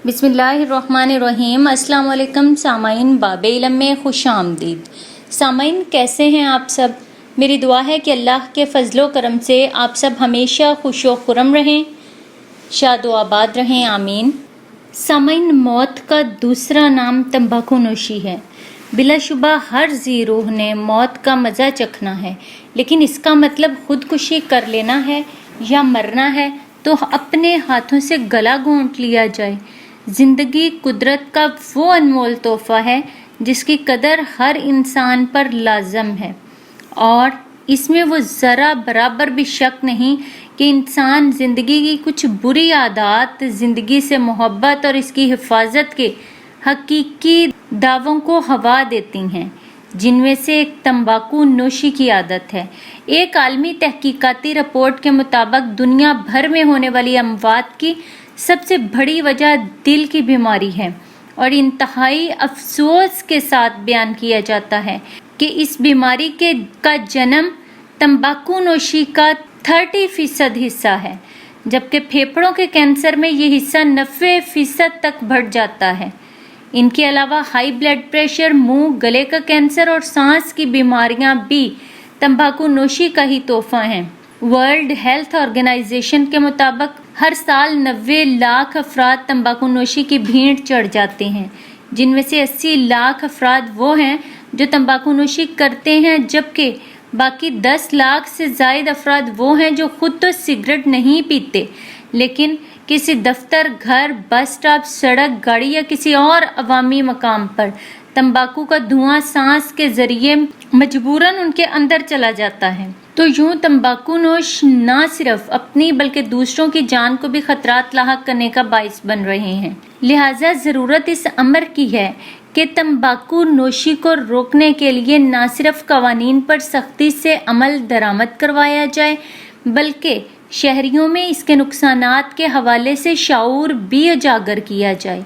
बिस्मिल्लाहिर्रहमानिर्रहीम। अस्सलाम वालेकुम सामाइन, बाबे इल्म में खुश आमदीद। सामाइन, कैसे हैं आप सब? मेरी दुआ है कि अल्लाह के फजलो करम से आप सब हमेशा खुश व खुरम रहें, शाद व आबाद रहें, आमीन। सामाइन, मौत का दूसरा नाम तंबाकू नोशी है। बिलाशुबा हर जी रूह ने मौत का मज़ा चखना है, लेकिन इसका मतलब खुदकुशी कर लेना है या मरना है तो अपने हाथों से गला घोंट लिया जाए। ज़िंदगी कुदरत का वो अनमोल तोहफ़ा है जिसकी कदर हर इंसान पर लाजम है, और इसमें वो ज़रा बराबर भी शक नहीं कि इंसान ज़िंदगी की कुछ बुरी आदत, ज़िंदगी से मोहब्बत और इसकी हिफाजत के हकीकी दावों को हवा देती हैं, जिनमें से एक तंबाकू नोशी की आदत है। एक आलमी तहकीकाती रिपोर्ट के मुताबिक दुनिया भर में होने वाली अमवात की सबसे बड़ी वजह दिल की बीमारी है, और इंतहाई अफसोस के साथ बयान किया जाता है कि इस बीमारी का जन्म तंबाकू नोशी का 30% हिस्सा है, जबकि फेफड़ों के कैंसर में ये हिस्सा 90% तक बढ़ जाता है। इनके अलावा हाई ब्लड प्रेशर, मुंह गले का कैंसर और सांस की बीमारियां भी तंबाकू नोशी का ही तोहफा हैं। वर्ल्ड हेल्थ ऑर्गेनाइजेशन के मुताबिक हर साल 90 लाख अफराद तंबाकू नोशी की भीड़ चढ़ जाते हैं, जिनमें से 80 लाख अफराद वो हैं जो तंबाकू नोशी करते हैं, जबकि बाकी 10 लाख से ज़ायद अफराद वो हैं जो खुद तो सिगरेट नहीं पीते, लेकिन किसी दफ्तर, घर, बस स्टॉप, सड़क, गाड़ी या किसी और अवामी मकाम पर तंबाकू का धुआं सांस के जरिए मजबूरन उनके अंदर चला जाता है। तो यूं तंबाकू नोश ना सिर्फ अपनी बल्कि दूसरों की जान को भी खतरात लाहक करने का बाइस बन रहे हैं। लिहाजा ज़रूरत इस अमर की है कि तंबाकू नोशी को रोकने के लिए ना सिर्फ कवानीन पर सख्ती से अमल दरामद करवाया जाए, बल्कि शहरियों में इसके नुकसानात के हवाले से शऊर भी उजागर किया जाए।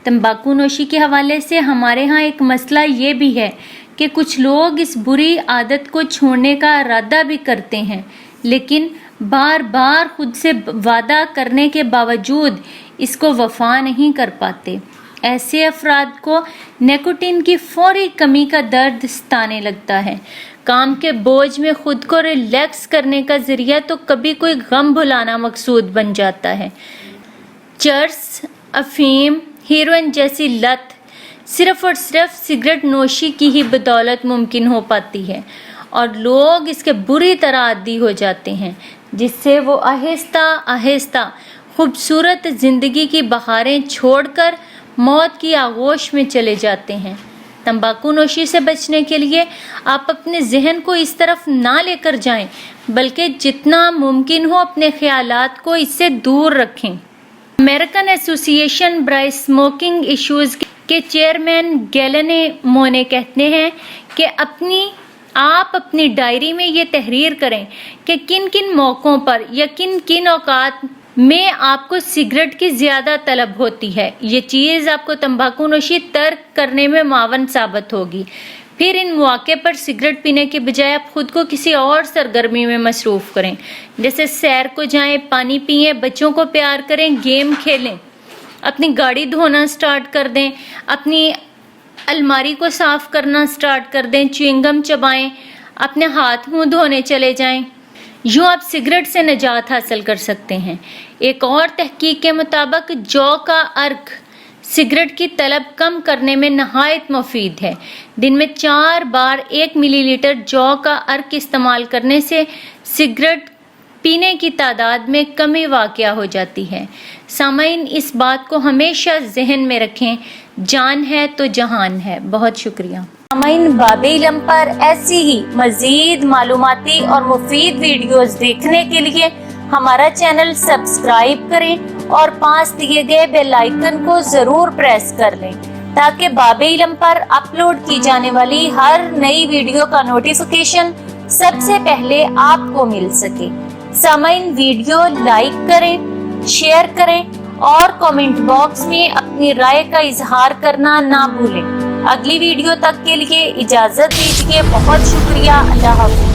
तंबाकू नोशी के हवाले से हमारे यहाँ एक मसला ये भी है कि कुछ लोग इस बुरी आदत को छोड़ने का इरादा भी करते हैं, लेकिन बार बार खुद से वादा करने के बावजूद इसको वफा नहीं कर पाते। ऐसे अफराद को निकोटीन की फौरी कमी का दर्द सताने लगता है। काम के बोझ में खुद को रिलैक्स करने का जरिया तो कभी कोई गम भुलाना मकसूद बन जाता है। चर्स, अफीम, हीरोइन जैसी लत सिर्फ और सिर्फ सिगरेट नोशी की ही बदौलत मुमकिन हो पाती है, और लोग इसके बुरी तरह आदी हो जाते हैं, जिससे वो आहिस्ता आहिस्ता खूबसूरत ज़िंदगी की बहारें छोड़कर मौत की आगोश में चले जाते हैं। तंबाकू नोशी से बचने के लिए आप अपने जहन को इस तरफ ना लेकर जाएं, बल्कि जितना मुमकिन हो अपने ख्यालात को इससे दूर रखें। अमेरिकन एसोसिएशन ब्राई स्मोकिंग इश्यूज के चेयरमैन गैलेने मोने कहते हैं कि आप अपनी डायरी में ये तहरीर करें कि किन किन मौक़ों पर या किन किन औकात में आपको सिगरेट की ज़्यादा तलब होती है। ये चीज़ आपको तंबाकू नोशी तर्क करने में मावन साबित होगी। फिर इन मौके पर सिगरेट पीने के बजाय आप खुद को किसी और सरगर्मी में मसरूफ़ करें, जैसे सैर को जाएं, पानी पिएं, बच्चों को प्यार करें, गेम खेलें, अपनी गाड़ी धोना स्टार्ट कर दें, अपनी अलमारी को साफ़ करना स्टार्ट कर दें, च्युइंगम चबाएं, अपने हाथ मुंह धोने चले जाएं। यूँ आप सिगरेट से निजात हासिल कर सकते हैं। एक और तहकीक के मुताबिक जौ का अर्क सिगरेट की तलब कम करने में नहायत मुफीद है। दिन में 4 बार 1 मिलीलीटर जौ का अर्क इस्तेमाल करने से सिगरेट पीने की तादाद में कमी वाक़या हो जाती है। सामाइन, इस बात को हमेशा जहन में रखें, जान है तो जहान है। बहुत शुक्रिया। सामाइन, बाबे इल्म पर ऐसी ही मज़ीद मालूमाती और मुफीद वीडियोस देखने के लिए हमारा चैनल सब्सक्राइब करें और पास दिए गए बेल आइकन को ज़रूर प्रेस कर लें, ताकि बाबे इल्म पर अपलोड की जाने वाली हर नई वीडियो का नोटिफिकेशन सबसे पहले आपको मिल सके। सामाइन, वीडियो लाइक करें, शेयर करें और कमेंट बॉक्स में अपनी राय का इजहार करना ना भूलें। अगली वीडियो तक के लिए इजाज़त दीजिए। बहुत शुक्रिया। अल्लाह हाफ़िज़।